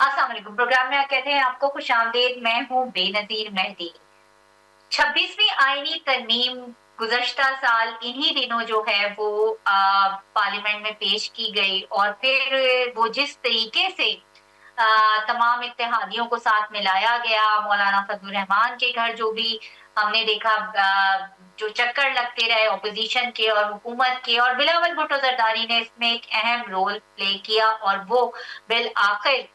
अस्सलाम वालेकुम। प्रोग्राम में कहते हैं आपको खुश आमदीद। मैं हूँ बेनज़ीर मेहदी। 26वीं आईनी तरमीम गुज़श्ता साल इन्हीं दिनों जो है वो पार्लियामेंट में पेश की गई और फिर वो जिस तरीके से तमाम इत्तेहादियों को साथ मिलाया गया, मौलाना फजलुर रहमान के घर जो भी हमने देखा जो चक्कर लगते रहे ऑपोजिशन के और हुकूमत के, और बिलावल भुट्टो ज़रदारी ने इसमें एक अहम रोल प्ले किया और वो बिल आखिर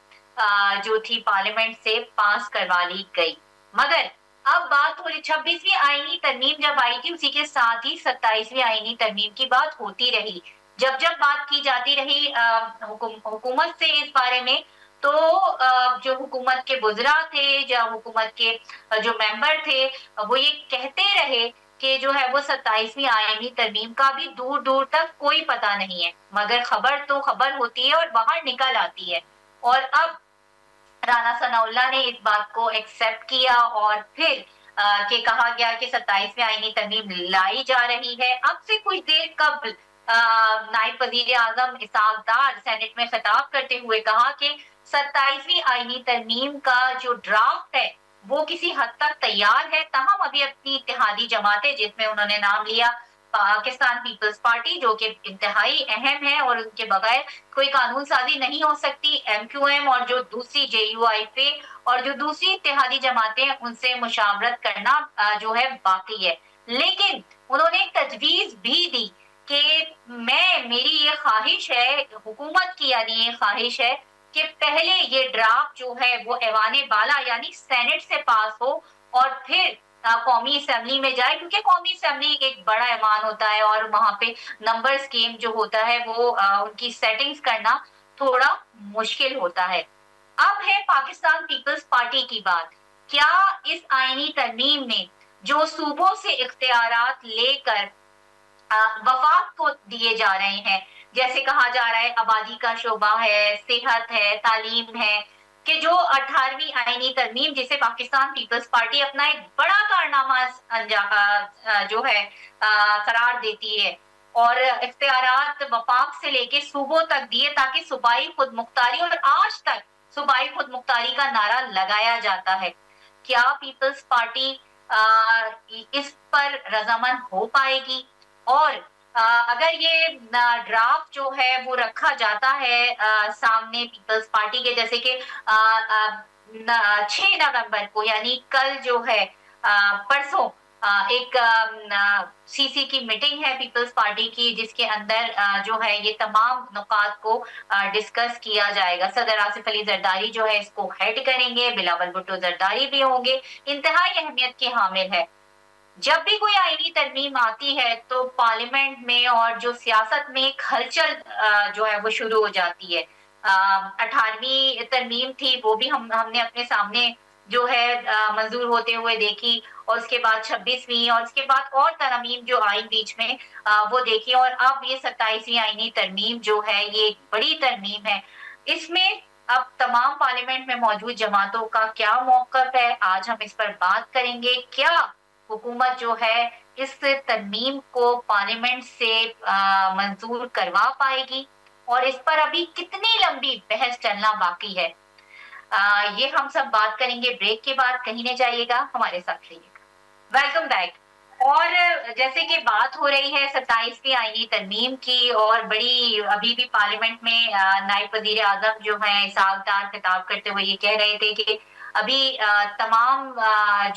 जो थी पार्लियामेंट से पास करवा ली गई। मगर अब बात हो रही 26वीं आईनी तरमीम जब आई थी उसी के साथ ही 27वीं आईनी तरमीम की बात होती रही। जब जब बात की जाती रही हुकूमत से इस बारे में, तो जो हुकूमत के बुजरा थे या हुकूमत के जो मेंबर थे वो ये कहते रहे कि जो है वो 27वीं आईनी तरमीम का भी दूर दूर तक कोई पता नहीं है, मगर खबर तो खबर होती है और बाहर निकल आती है। और अब राना सनाउल्लाह ने इस बात को एक्सेप्ट किया और फिर के कहा गया कि 27वीं आईनी तरमीम लाई जा रही है। अब से कुछ देर कबल नायब वजीर आजम इसहाक डार सेनेट में खिताब करते हुए कहा कि 27वीं आईनी तरमीम का जो ड्राफ्ट है वो किसी हद तक तैयार है, ताहम अभी अपनी इत्तेहादी जमातें जिसमें उन्होंने नाम लिया पाकिस्तान पीपल्स पार्टी जो कि इंतहाई अहम है और उनके बगैर कोई कानून साजी नहीं हो सकती, एमक्यूएम और जो दूसरी जेयूआईपी और जो दूसरी इत्तेहादी जमातें हैं उनसे मुशावरत करना जो है बाकी है। लेकिन उन्होंने एक तजवीज भी दी कि मेरी ये ख्वाहिश है, हुकूमत की यानी ये ख्वाहिश है कि पहले ये ड्राफ्ट जो है वो ऐवान बाला यानी सेनेट से पास हो और फिर कौमी असेंबली में जाए, क्योंकि कौमी असेंबली एक बड़ा ऐवान होता है और वहां पे नंबर स्कीम जो होता है वो उनकी सेटिंग्स करना थोड़ा मुश्किल होता है। अब है पाकिस्तान पीपल्स पार्टी की बात। क्या इस आईनी तरमीम में जो सूबों से इख्तियारात लेकर वफाक को दिए जा रहे हैं, जैसे कहा जा रहा है आबादी का शोबा है, सेहत है, तालीम है, कि जो 18वीं आईनी तरमीम जिसे पाकिस्तान पीपल्स पार्टी अपना एक बड़ा कारनामा जो है करार देती है और इख्तियारात वफाक से लेके सूबों तक दिए ताकि सूबाई खुद मुख्तारी, और आज तक सूबाई खुद मुख्तारी का नारा लगाया जाता है। क्या पीपल्स पार्टी इस पर रजामंद हो पाएगी? और अगर ये ड्राफ्ट जो है वो रखा जाता है सामने पीपल्स पार्टी के, जैसे कि 6 नवंबर को यानी कल जो है परसों एक सीसी की मीटिंग है पीपल्स पार्टी की जिसके अंदर जो है ये तमाम नुकात को डिस्कस किया जाएगा। सदर आसिफ अली जरदारी जो है इसको हेड करेंगे, बिलावल भुट्टो जरदारी भी होंगे। इंतहाई अहमियत के हामिल है। जब भी कोई आईनी तरमीम आती है तो पार्लियामेंट में और जो सियासत में एक हलचल जो है वो शुरू हो जाती है। 18वीं तरमीम थी वो भी हमने अपने सामने जो है मंजूर होते हुए देखी, और उसके बाद 26वीं और उसके बाद और तरमीम जो आई बीच में वो देखी, और अब ये 27वीं आईनी तरमीम जो है ये एक बड़ी तरमीम है। इसमें अब तमाम पार्लियामेंट में मौजूद जमातों का क्या मौकफ है, आज हम इस पर बात करेंगे। क्या हुकूमत जो है इस तरमीम को पार्लियामेंट से मंजूर करवा पाएगी, और इस पर अभी कितनी लंबी बहस चलना बाकी है, ये हम सब बात करेंगे ब्रेक के बाद। कहीं नहीं जाइएगा, हमारे साथ रहिएगा। Welcome back. और जैसे कि बात हो रही है 27वीं आईनी तरमीम की, और बड़ी अभी भी पार्लियामेंट में नायब वजीर आजम जो है इसहाक डार खिताब करते हुए ये कह रहे थे कि अभी तमाम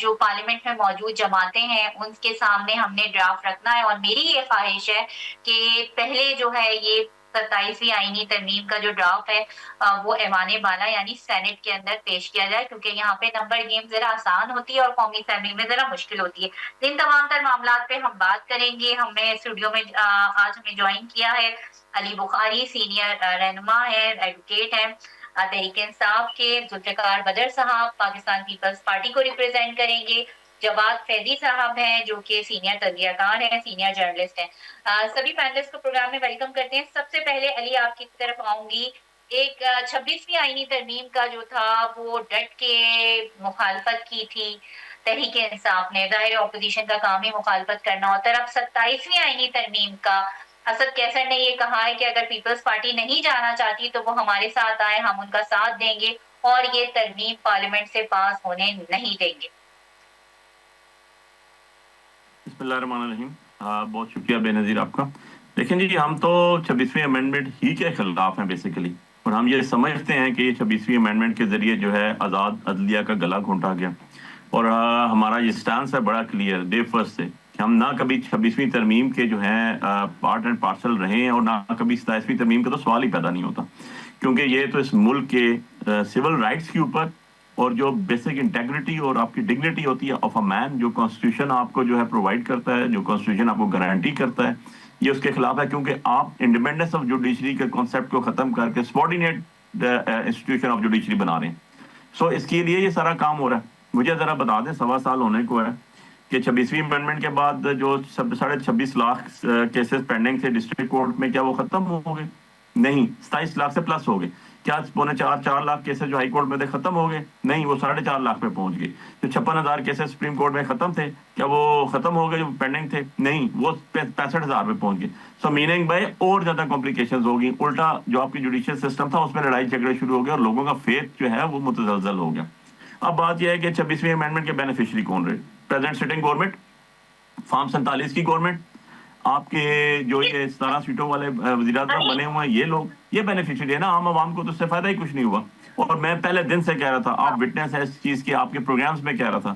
जो पार्लियामेंट में मौजूद जमातें हैं उनके सामने हमने ड्राफ्ट रखना है, और मेरी ये ख्वाहिश है कि पहले जो है ये 27वीं आईनी तरमीम का जो ड्राफ्ट है वो ऐवान बाला यानी सेनेट के अंदर पेश किया जाए, क्योंकि यहाँ पे नंबर गेम जरा आसान होती है और कौमी असेंबली में जरा मुश्किल होती है। इन तमाम तर मामला पे हम बात करेंगे। हमें स्टूडियो में आज हमें ज्वाइन किया है अली बुखारी, सीनियर रहनुमा है, एडवोकेट है तहरीक इंसाफ के। जुल्फिकार बदर साहब पाकिस्तान पीपल्स पार्टी को रिप्रेजेंट करेंगे। जवाद फैजी साहब हैं जो कि सीनियर तजजियाकार हैं, सीनियर जर्नलिस्ट हैं। सभी पैनलिस्ट को प्रोग्राम में वेलकम करते हैं। सबसे पहले अली आपकी तरफ आऊंगी। एक 26वीं आईनी तरमीम का जो था वो डट के मुखालफत की थी तहरीक इंसाफ ने, जाहिर अपोजिशन का काम ही मुखालफत करना होता है। अब 27वीं आईनी तरमीम का असद कैसर ने ये कहा है कि अगर पीपल्स पार्टी नहीं जाना चाहती तो वो हमारे साथ आए, हम उनका साथ देंगे, اور یہ ترمیم پارلیمنٹ سے پاس ہونے نہیں دیں گے. بسم اللہ الرحمن الرحیم. بہت شکریہ بے نظیر آپ کا. دیکھیں جی, ہم تو 26ویں امینڈمنٹ ہی کے خلاف ہیں بیسیکلی, اور ہم یہ سمجھتے ہیں کہ یہ 26ویں امینڈمنٹ کے ذریعے جو ہے آزاد عدلیہ کا گلا گھونٹا گیا, اور ہمارا یہ سٹانس ہے بڑا کلیئر ڈے فرسٹ سے کہ ہم نہ کبھی 26ویں ترمیم کے جو ہیں پارٹ اینڈ پارسل رہے ہیں, اور نہ کبھی 27ویں ترمیم کا تو سوال ہی پیدا نہیں ہوتا, کیونکہ یہ تو اس ملک کے سول رائٹس کے اوپر اور جو بیسک انٹیگریٹی اور آپ کی ڈگنیٹی ہوتی ہے آف اے مین, جو کانسٹیٹیوشن آپ کو جو ہے پرووائڈ کرتا ہے, جو کانسٹیٹیوشن آپ کو گارنٹی کرتا ہے, یہ اس کے خلاف ہے, کیونکہ آپ انڈیپینڈنس آف جوڈیشری کے کانسیپٹ کو ختم کر کے سبارڈینیٹ انسٹیٹیوشن آف جوڈیشری بنا رہے ہیں. سو اس کے لیے یہ سارا کام ہو رہا ہے. مجھے ذرا بتا دیں, 1.25 سال ہونے کو ہے کہ 26ویں امینڈمنٹ کے بعد جو 26.5 لاکھ کیسز پینڈنگ تھے ڈسٹرکٹ کورٹ میں, کیا وہ ختم ہو گئے؟ نہیں, 27 لاکھ سے پلس ہو گئے. کیا 4.25 لاکھ کیسز جو ہائی کورٹ میں تھے ختم ہو گئے؟ نہیں, وہ 4.5 لاکھ پہ پہنچ گئے. جو 56,000 کیسز سپریم کورٹ میں ختم تھے, کیا وہ ختم ہو گئے جو پینڈنگ تھے؟ نہیں, وہ 65,000 پہ پہنچ گئے. سو میننگ بائی اور زیادہ کمپلیکیشنز ہوگی, الٹا جو آپ کی جوڈیشل سسٹم تھا اس میں لڑائی جھگڑے شروع ہو گئے, اور لوگوں کا فیتھ جو ہے وہ متزلزل ہو گیا. اب بات یہ ہے کہ 26ویں امینڈمنٹ کے بینیفیشری کون رہے؟ پریزنٹ سٹنگ گورنمنٹ, فارم 47 کی گورنمنٹ, آپ کے جو یہ 17 سیٹوں والے وزیر اعظم بنے ہوئے ہیں, یہ لوگ یہ بینیفیشری ہے نا. عام عوام کو تو اس سے فائدہ ہی کچھ نہیں ہوا. اور میں پہلے دن سے کہہ رہا تھا, آپ وٹنس ہے اس چیز کی, آپ کے پروگرامز میں کہہ رہا تھا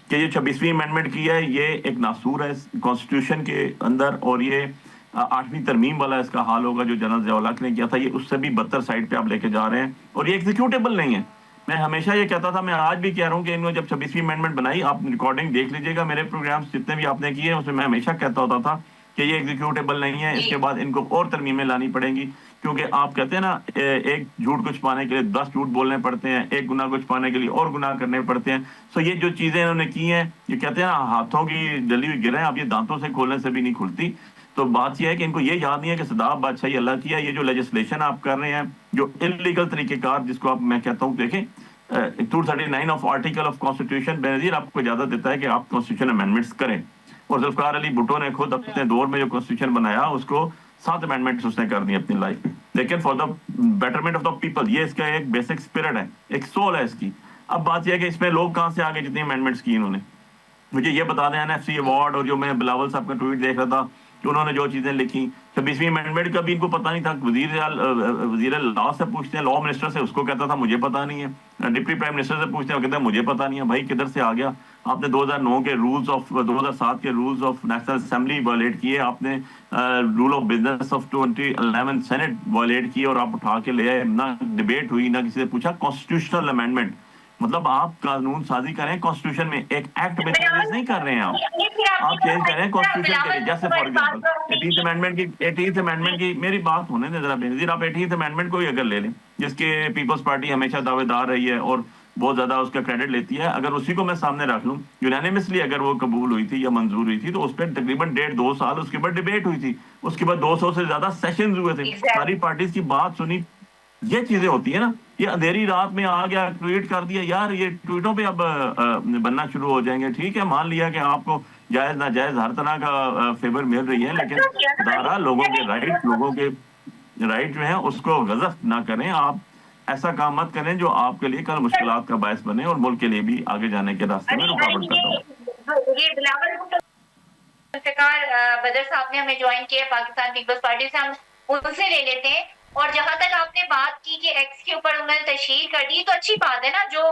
کہ یہ 26ویں امینڈمنٹ کی ہے, یہ ایک ناسور ہے کانسٹیٹیوشن کے اندر, اور یہ 8ویں ترمیم والا اس کا حال ہوگا جو جنرل ضیاء الحق نے کیا تھا, یہ اس سے بھی بدتر سائڈ پہ آپ لے کے جا رہے ہیں, اور یہ ایگزیکیوٹیبل نہیں ہے. میں ہمیشہ یہ کہتا تھا, میں آج بھی کہہ رہا ہوں کہ انہوں نے جب 26ویں امینڈمنٹ بنائی, آپ ریکارڈنگ دیکھ لیجیے گا, میرے پروگرامز جتنے بھی آپ نے کیے اس میں ہمیشہ کہتا ہوتا تھا کہ یہ ایگزیکیوٹیبل نہیں ہے, اس کے بعد ان کو اور ترمیمیں لانی پڑیں گی, کیونکہ آپ کہتے ہیں نا ایک جھوٹ کو چھپانے کے لیے 10 جھوٹ بولنے پڑتے ہیں, ایک گناہ کو چھپانے کے لیے اور گناہ کرنے پڑتے ہیں. سو یہ جو چیزیں انہوں نے کی ہیں, یہ کہتے ہیں نا ہاتھوں کی ڈلی ہوئی گرہیں اب یہ دانتوں سے کھولنے سے بھی نہیں کھلتی. تو بات یہ ہے کہ ان کو یہ یاد نہیں ہے کہ صدا بادشاہی اللہ کی ہے. یہ جو لیجسلیشن آپ کر رہے ہیں, جو انلیگل طریقہ کار, جس کو آپ میں کہتا ہوں, دیکھیں 239 آف آرٹیکل آف کانسٹیٹیوشن بے نظیر آپ کو اجازت دیتا ہے کہ آپ کانسٹیٹیوشن امینڈمنٹس کریں, اور ذوالفقار علی بھٹو نے خود اپنے دور میں جو کانسٹیٹیوشن بنایا اس کو 7 امینڈمنٹس اس نے کر دی اپنی لائف میں, لیکن for the betterment of the people, یہ اس کا ایک بیسک اسپرٹ ہے, ایک سول ہے اس کی. اب بات یہ ہے کہ اس میں لوگ کہاں سے آگے جتنی امینڈمنٹس کی انہوں نے, مجھے یہ بتا دیں NFC ایوارڈ, اور جو میں بلاول صاحب کا ٹویٹ دیکھ رہا تھا کہ انہوں نے جو چیزیں لکھی 26ویں امینڈمنٹ کا بھی ان کو پتہ نہیں تھا. وزیر لا سے پوچھتے ہیں, لا منسٹر سے, اس کو کہتا تھا مجھے پتہ نہیں ہے. ڈپٹی پرائم منسٹر سے پوچھتے ہیں, وہ کہتے ہیں مجھے پتہ نہیں ہے. بھائی کدھر سے آ گیا؟ آپ نے 2009 کے رولز آف 2007 کے rules of national assembly violate کیے, آپ نے rule of business of 2011 senate violate کیے, اور آپ اٹھا کے لے آئے. نہ ڈبیٹ ہوئی, نہ کسی سے پوچھا. کانسٹیٹیوشنل امینڈمنٹ مطلب آپ قانون سازی کریں کانسٹیٹیوشن میں, ایک ایکٹ میں چینجز نہیں کر رہے ہیں آپ چینج کریں کانسٹیٹیوشن کے لیے. جیسے فار ایگزامپل 18th امینڈمنٹ کی میری بات ہونے دیں ذرا بے نظیر, آپ 18th امینڈمنٹ کو ہی اگر لے لیں, جس کے پیپلز پارٹی ہمیشہ دعوے دار رہی ہے اور بہت زیادہ اس کا کریڈٹ لیتی ہے, اگر اسی کو میں سامنے رکھ لوں, یونانیمسلی اگر وہ قبول ہوئی تھی یا منظور ہوئی تھی, تو اس پہ تقریباً 1.5-2 سال اس کے بعد ڈبیٹ ہوئی تھی, اس کے بعد 200 سے زیادہ سیشنز ہوئے تھے, ساری پارٹیز کی بات سنی. یہ چیزیں ہوتی ہیں نا, یہ اندھیری رات میں آ گیا ٹویٹ کر دیا, یار یہ ٹویٹوں پہ اب بننا شروع ہو جائیں گے. ٹھیک ہے, مان لیا کہ آپ کو جائز ناجائز ہر طرح کا فیور مل رہی ہے, لیکن ادارہ لوگوں کے رائٹ جو ہیں اس کو غضب نہ کریں. آپ ایسا کام مت کریں جو آپ کے لیے کل مشکلات کا باعث بنے اور ملک کے لیے بھی آگے جانے کے راستے میں رکاوٹ پیدا ہو. یہ بلاول ذوالفقار بدر صاحب نے ہمیں جوائن کیا پاکستان پیپلز پارٹی سے, ہم ان سے لے لیتے ہیں. اور جہاں تک آپ نے بات کی کہ ایکس کے اوپر انہوں نے تشہیر کر دی, تو اچھی بات ہے نا. جو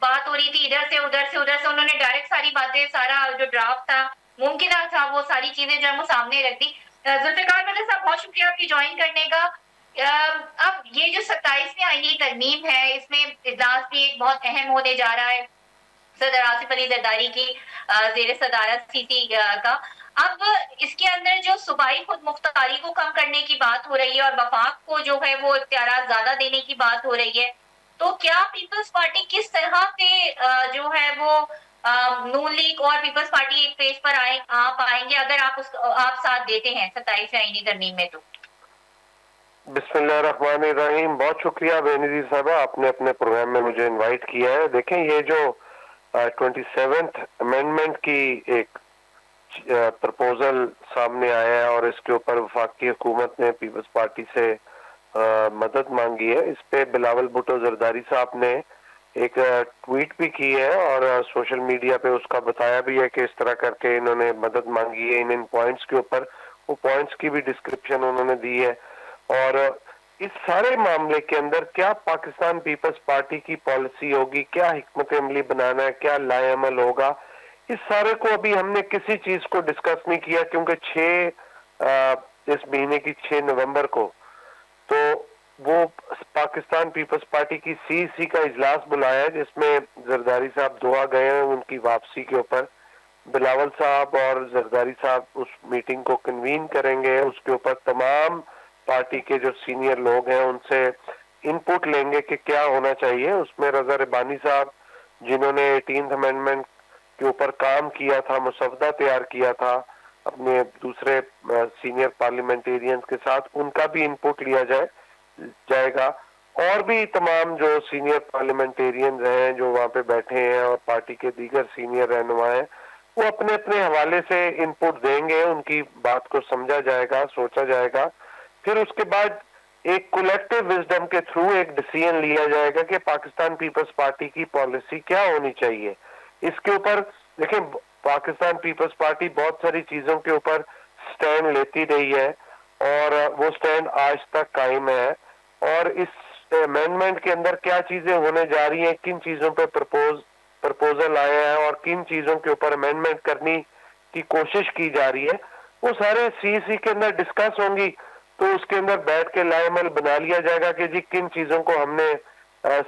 بات ہو رہی تھی ادھر سے ادھر سے انہوں نے ڈائریکٹ ساری باتیں, سارا جو ڈرافٹ تھا ممکنہ تھا, وہ ساری چیزیں جو ہے وہ سامنے رکھ دی. ذوالفقار بدر صاحب بہت شکریہ آپ کی جوائن کرنے کا. اب یہ جو 27ویں آئینی ترمیم ہے, اس میں اجلاس بھی ایک بہت اہم ہونے جا رہا ہے صدر آصف علی زرداری کی زیر صدارت CC کا. اب اس کے اندر جو صوبائی خود مختاری کو کم کرنے کی بات ہو رہی ہے, اور وفاق کو جو ہے وہ اختیارات زیادہ دینے کی بات ہو رہی ہے, تو کیا پیپلز پارٹی کس طرح سے جو ہے وہ نون لیگ اور پیپلز پارٹی ایک پیج پر آپ آئیں گے اگر آپ ساتھ دیتے ہیں 27ویں آئینی ترمیم میں؟ تو بسم اللہ الرحمن الرحیم. بہت شکریہ بے نظیر صاحبہ, آپ نے اپنے پروگرام میں مجھے انوائٹ کیا ہے. دیکھیں یہ جو 27th امینڈمنٹ کی ایک پرپوزل سامنے آیا ہے, اور اس کے اوپر وفاقی حکومت نے پیپلز پارٹی سے मदद मांगी है। इस पे बिलावल भुट्टो जरदारी साहब ने एक ट्वीट भी की है और सोशल मीडिया पे उसका बताया भी है कि इस तरह करके इन्होंने मदद मांगी है इन पॉइंट्स के ऊपर। वो पॉइंट्स की भी डिस्क्रिप्शन उन्होंने दी है। और इस सारे मामले के अंदर क्या पाकिस्तान पीपल्स पार्टी की पॉलिसी होगी, क्या हिकमत अमली बनाना है, क्या लाएअमल होगा, इस सारे को अभी हमने किसी चीज को डिस्कस नहीं किया, क्योंकि इस महीने की 6 नवंबर को तो वो पाकिस्तान पीपल्स पार्टी की सीसी का इजलास बुलाया है, जिसमें जरदारी साहब दुआ गए हैं उनकी वापसी के ऊपर। बिलावल साहब और जरदारी साहब उस मीटिंग को कन्वीन करेंगे। उसके ऊपर तमाम पार्टी के जो सीनियर लोग हैं उनसे इनपुट लेंगे कि क्या होना चाहिए। उसमें रजा रबानी साहब, जिन्होंने 18th अमेंडमेंट के ऊपर काम किया था, मसवदा तैयार किया था अपने दूसरे सीनियर पार्लियामेंटेरियंस के साथ, उनका भी इनपुट लिया जाएगा। और भी तमाम जो सीनियर पार्लियामेंटेरियंस हैं जो वहां पे बैठे हैं और पार्टी के दीगर सीनियर रहनुमा हैं, वो अपने अपने हवाले से इनपुट देंगे, उनकी बात को समझा जाएगा, सोचा जाएगा। फिर उसके बाद एक कलेक्टिव विजडम के थ्रू एक डिसीजन लिया जाएगा कि पाकिस्तान पीपल्स पार्टी की पॉलिसी क्या होनी चाहिए। इसके ऊपर देखिए, पाकिस्तान पीपल्स पार्टी बहुत सारी चीजों के ऊपर स्टैंड लेती रही है और वो स्टैंड आज तक कायम है। और इस अमेंडमेंट के अंदर क्या चीजें होने जा रही हैं, किन चीजों पे प्रपोजल आए हैं और किन चीजों के ऊपर अमेंडमेंट करने की कोशिश की जा रही है, वो सारे सीसी के अंदर डिस्कस होंगी। तो उसके अंदर बैठ के लाएअमल बना लिया जाएगा कि जी किन चीजों को हमने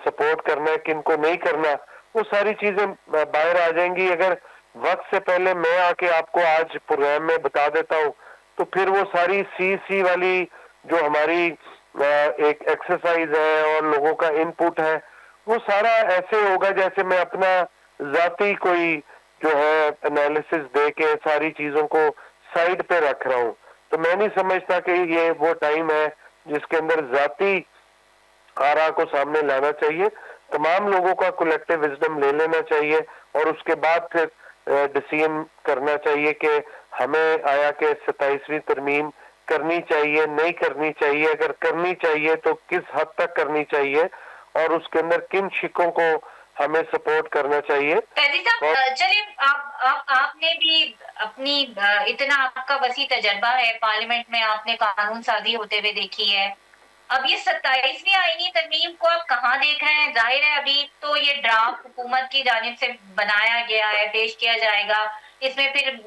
सपोर्ट करना है, किन को नहीं करना। वो सारी चीजें बाहर आ जाएंगी। अगर वक्त से पहले मैं आके आपको आज प्रोग्राम में बता देता हूँ तो फिर वो सारी सीसी वाली जो हमारी एक एक्सरसाइज है और लोगों का इनपुट है, वो सारा ऐसे होगा जैसे मैं अपना जाती कोई जो है एनालिसिस दे के सारी चीजों को साइड पे रख रहा हूँ। तो मैं नहीं समझता कि ये वो टाइम है जिसके अंदर जाती आरा को सामने लाना चाहिए। तमाम लोगों का कलेक्टिव विजडम ले लेना चाहिए और उसके बाद फिर डिसीजन करना चाहिए कि हमें आया कि 27वीं तरमीम करनी चाहिए, नहीं करनी चाहिए, अगर करनी चाहिए तो किस हद तक करनी चाहिए और उसके अंदर किन शिकों को हमें सपोर्ट करना चाहिए। चलिए, आपने भी अपनी इतना आपका वसी तजर्बा है, पार्लियामेंट में आपने कानून साजी होते हुए देखी है। अब ये 27वीं आईनी तरमीम को आप कहाँ देख रहे हैं? जाहिर है अभी तो ये ड्राफ्ट हुकूमत की जानिब से बनाया गया है, पेश किया जाएगा। इसमें फिर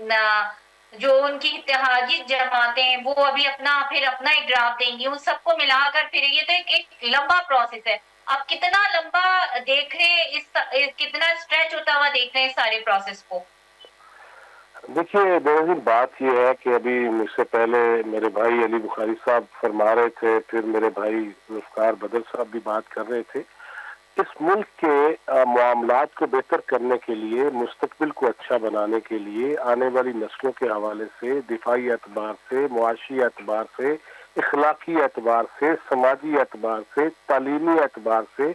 जो उनकी इत्तेहादी जमातें हैं वो अभी फिर अपना एक ड्राफ्ट देंगी, उन सबको मिलाकर फिर ये तो एक लंबा प्रोसेस है। आप कितना लंबा देख रहे हैं, कितना स्ट्रेच होता हुआ देख रहे हैं सारे प्रोसेस को? देखिए बेनज़ीर, बात ये है कि अभी मुझसे पहले मेरे भाई अली बुखारी साहब फरमा रहे थे, फिर मेरे भाई जुल्फ़िकार बदर साहब भी बात कर रहे थे। इस मुल्क के मामलात को बेहतर करने के लिए, मुस्तकबिल को अच्छा बनाने के लिए, आने वाली नस्लों के हवाले से, दिफाई एतबार से, मुआशी एतबार से, इखलाकी एतबार से, समाजी एतबार से, तालीमी एतबार से,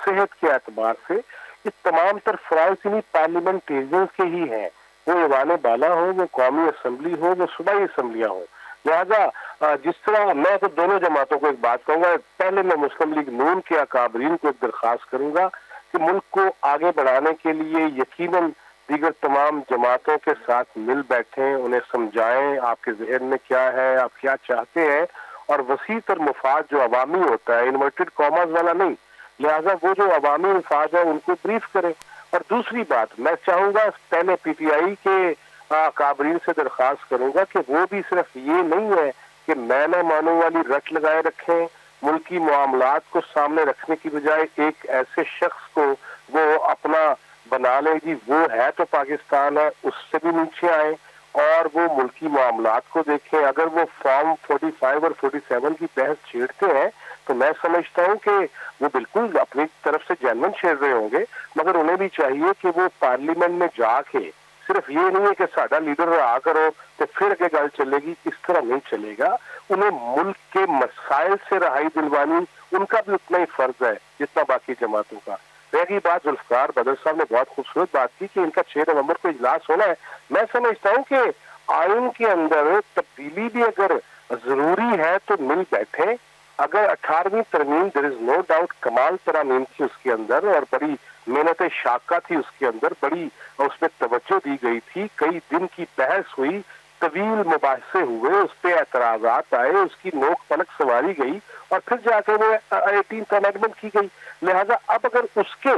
सेहत के एतबार से, ये तमाम तर फ़राइज़ इन्हीं पार्लियामेंटेरियंस के ही हैं। वो ईवान बाला हो, वो कौमी असम्बली हो, वो सूबाई असम्बलियाँ हो। लिहाजा जिस तरह मैं तो दोनों जमातों को एक बात कहूँगा, पहले मैं मुस्लिम लीग नून के अकाबरीन को एक दरख्वास्त करूँगा कि मुल्क को आगे बढ़ाने के लिए यकीनन दीगर तमाम जमातों के साथ मिल बैठें, उन्हें समझाएं आपके जहन में क्या है, आप क्या चाहते हैं, और वसी तर मुफाद जो अवामी होता है, इन्वर्टेड कॉमर्स वाला नहीं, लिहाजा वो जो अवामी मुफाद है उनको ब्रीफ करें। और दूसरी बात मैं चाहूँगा, पहले PTI के काबरीन से दरख्वास्त करूंगा कि वो भी सिर्फ ये नहीं है कि मैं न मानूं वाली रट लगाए रखें, मुल्की मामलात को सामने रखने की बजाय एक ऐसे शख्स को वो अपना बना ले, जी वो है तो पाकिस्तान है, उससे भी नीचे आए और वो मुल्की मामलात को देखें। अगर वो फॉर्म 45 और 47 की बहस छेड़ते हैं तो मैं समझता हूँ कि वो बिल्कुल अपनी तरफ से जेन्युइन छेड़ रहे होंगे, मगर उन्हें भी चाहिए कि वो पार्लियामेंट में जाके सिर्फ ये नहीं है कि साडा लीडर रहा करो तो फिर आगे गल चलेगी, इस तरह नहीं चलेगा। उन्हें मुल्क के मसाइल से रहाई दिलवानी उनका भी उतना ही फर्ज है जितना बाकी जमातों का। रही बात, जुल्फ़िकार बदर साहब ने बहुत खूबसूरत बात की कि इनका 6 नवंबर को इजलास होना है। मैं समझता हूँ कि आइन के अंदर तब्दीली भी अगर जरूरी है तो मिल बैठे اگر 18ویں ترمیم دیر از نو ڈاؤٹ کمال ترامیم تھی اس کے اندر اور بڑی محنت شاقہ تھی اس کے اندر، بڑی اس پہ توجہ دی گئی تھی، کئی دن کی بحث ہوئی، طویل مباحثے ہوئے، اس پہ اعتراضات آئے، اس کی نوک پلک سنواری گئی اور پھر جا کے وہ 18th امینڈمنٹ کی گئی. لہذا اب اگر اس کے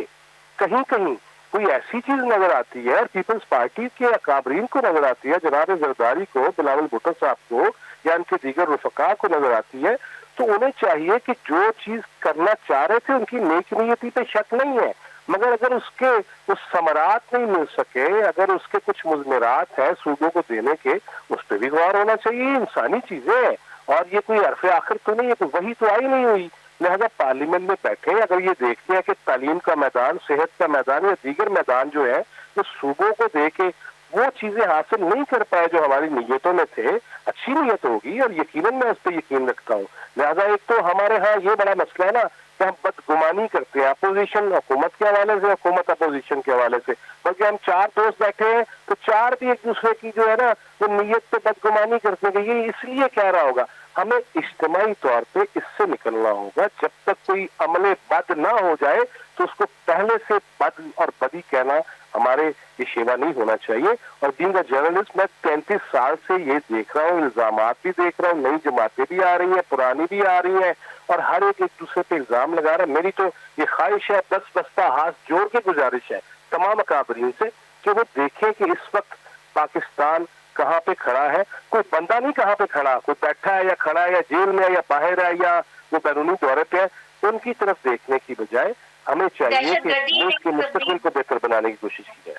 کہیں کہیں کوئی ایسی چیز نظر آتی ہے اور پیپلز پارٹی کے اکابرین کو نظر آتی ہے، جناب زرداری کو، بلاول بھٹو صاحب کو یا ان کے دیگر رفقا کو نظر آتی ہے، تو انہیں چاہیے کہ جو چیز کرنا چاہ رہے تھے ان کی نیک نیتی پہ شک نہیں ہے، مگر اگر اس کے کچھ ثمرات نہیں مل سکے، اگر اس کے کچھ مضمرات ہیں صوبوں کو دینے کے، اس پہ بھی غور ہونا چاہیے. انسانی چیزیں ہیں اور یہ کوئی عرف آخر تو نہیں ہے، تو وہی تو آئی نہیں ہوئی. لہذا پارلیمنٹ میں بیٹھے اگر یہ دیکھتے ہیں کہ تعلیم کا میدان، صحت کا میدان یا دیگر میدان جو ہے وہ صوبوں کو دے کے وہ چیزیں حاصل نہیں کر پائے جو ہماری نیتوں میں تھے، اچھی نیت ہوگی اور یقیناً میں اس پہ یقین رکھتا ہوں. لہذا ایک تو ہمارے ہاں یہ بڑا مسئلہ ہے نا کہ ہم بدگمانی کرتے ہیں، اپوزیشن حکومت کے حوالے سے، حکومت اپوزیشن کے حوالے سے، بلکہ ہم 4 دوست بیٹھے ہیں تو 4 بھی ایک دوسرے کی جو ہے نا وہ نیت پہ بدگمانی کرتے ہیں. یہ اس لیے کہہ رہا ہوگا ہمیں اجتماعی طور پہ اس سے نکلنا ہوگا. جب تک کوئی عمل بد نہ ہو جائے تو اس کو پہلے سے بد اور بدی کہنا ہمارے یہ شیوا نہیں ہونا چاہیے. اور بینگ اے جرنلسٹ میں 33 سال سے یہ دیکھ رہا ہوں، الزامات بھی دیکھ رہا ہوں، نئی جماعتیں بھی آ رہی ہیں، پرانی بھی آ رہی ہیں اور ہر ایک دوسرے پہ الزام لگا رہا ہے. میری تو یہ خواہش ہے، 10 بستہ ہاتھ جوڑ کے گزارش ہے تمام اکابرین سے کہ وہ دیکھیں کہ اس وقت پاکستان کہاں پہ کھڑا ہے. کوئی بندہ نہیں کہاں پہ کھڑا، کوئی بیٹھا ہے یا کھڑا ہے یا جیل میں ہے یا باہر ہے یا وہ بیرونی دورے پہ ہے. ان کی طرف دیکھنے کی بجائے ہمیں چاہیے کہ ملک کے مستقبل کو بہتر بنانے کی کوشش کی جائے.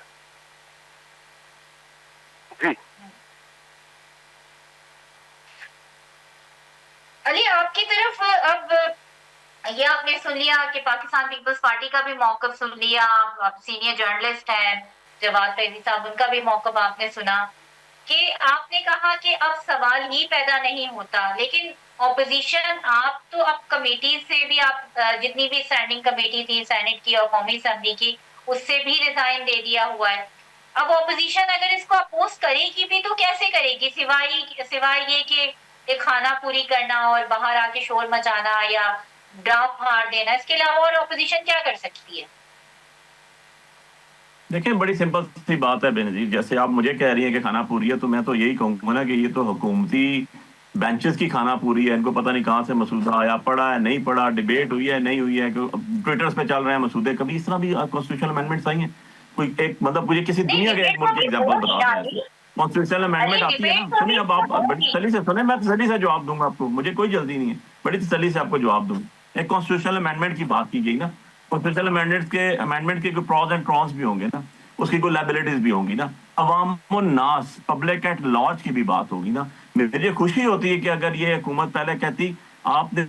جی علی، آپ کی طرف اب یہ آپ نے سن لیا کہ پاکستان پیپلز پارٹی کا بھی موقف سن لیا، آپ سینئر جرنلسٹ ہیں جواد فیضی صاحب، ان کا بھی موقف آپ نے سنا کہ آپ نے کہا کہ اب سوال ہی پیدا نہیں ہوتا. لیکن اپوزیشن، آپ تو اب کمیٹی سے بھی، آپ جتنی بھی اسٹینڈنگ کمیٹی تھی سینٹ کی اور قومی اسمبلی کی، اس سے بھی ریزائن دے دیا ہوا ہے. اب اپوزیشن اگر اس کو اپوز کرے گی بھی تو کیسے کرے گی، سوائے یہ کہ ایک کھانا پوری کرنا اور باہر آ کے شور مچانا یا ڈراپ مار دینا. اس کے علاوہ اور اپوزیشن کیا کر سکتی ہے؟ دیکھیں بڑی سمپل سی بات ہے بے نظیر، جیسے آپ مجھے کہہ رہی ہیں کہ کھانا پوری ہے، تو میں تو یہی کہوں گا نا کہ یہ تو حکومتی بینچز کی کھانا پوری ہے. ان کو پتہ نہیں کہاں سے مسودہ آیا، پڑھا ہے نہیں پڑھا، ڈیبیٹ ہوئی ہے نہیں ہوئی ہے، ٹویٹرز پہ چل رہے ہیں مسودے. کبھی اس طرح بھی کانسٹیٹیوشنل امینڈمنٹس آئی ہیں؟ کوئی ایک مطلب مجھے کسی دنیا کے ایک ملک کی ایگزامپل بتا دیں ایسے کانسٹیٹیوشنل امینڈمنٹ آتی ہے نا. سنیں اب آپ بڑی تسلی سے سنیں، میں تسلی سے جواب دوں گا آپ کو، مجھے کوئی جلدی نہیں ہے، بڑی تسلی سے آپ کو جواب دوں. ایک کانسٹیٹیوشنل امینڈمنٹ کی بات کی گئی نا، کانسٹیٹیوشنل امینڈمنٹ کے کوئی پروز اینڈ کونس بھی ہوں گے نا، اس کی کوئی لائبلٹیز بھی ہوں گی نا، عوام الناس پبلک ایٹ لارج کی بھی بات ہوگی نا. مجھے خوشی ہوتی ہے کہ اگر یہ حکومت پہلے کہتی آپ نے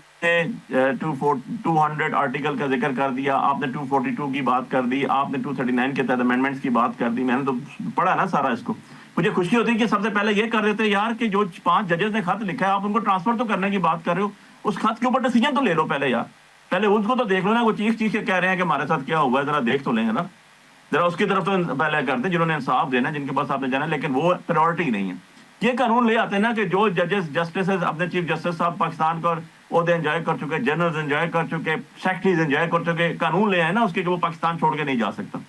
200 آرٹیکل کا ذکر کر دیا، آپ نے 242 کی بات کر دی، آپ نے 239 کے تحت امینڈمنٹس کی بات کر دی. میں نے تو پڑھا نا سارا اس کو. مجھے خوشی ہوتی ہے کہ سب سے پہلے یہ کر دیتے یار کہ جو 5 ججز نے خط لکھا ہے آپ ان کو ٹرانسفر تو کرنے کی بات کر رہے ہو، اس خط کے اوپر ڈیسیجن تو لے لو پہلے یار. پہلے اس کو تو دیکھ لو نا، وہ چیخ کے کہہ رہے ہیں کہ ہمارے ساتھ کیا ہوا ہے، ذرا دیکھ تو لیں گے نا، ذرا اس کی طرف تو پہلے کرتے جنہوں نے انصاف دینا، جن کے پاس آپ نے جانا. لیکن وہ پریورٹی نہیں ہے. یہ قانون لے آتے ہیں نا کہ جو ججز جسٹسز اپنے چیف جسٹس صاحب پاکستان کو عہدے انجوائے کر چکے، جنرلز انجوائے کر چکے، سیکرٹریز انجوائے کر چکے، قانون لے آئے نا اس کے کہ وہ پاکستان چھوڑ کے نہیں جا سکتا،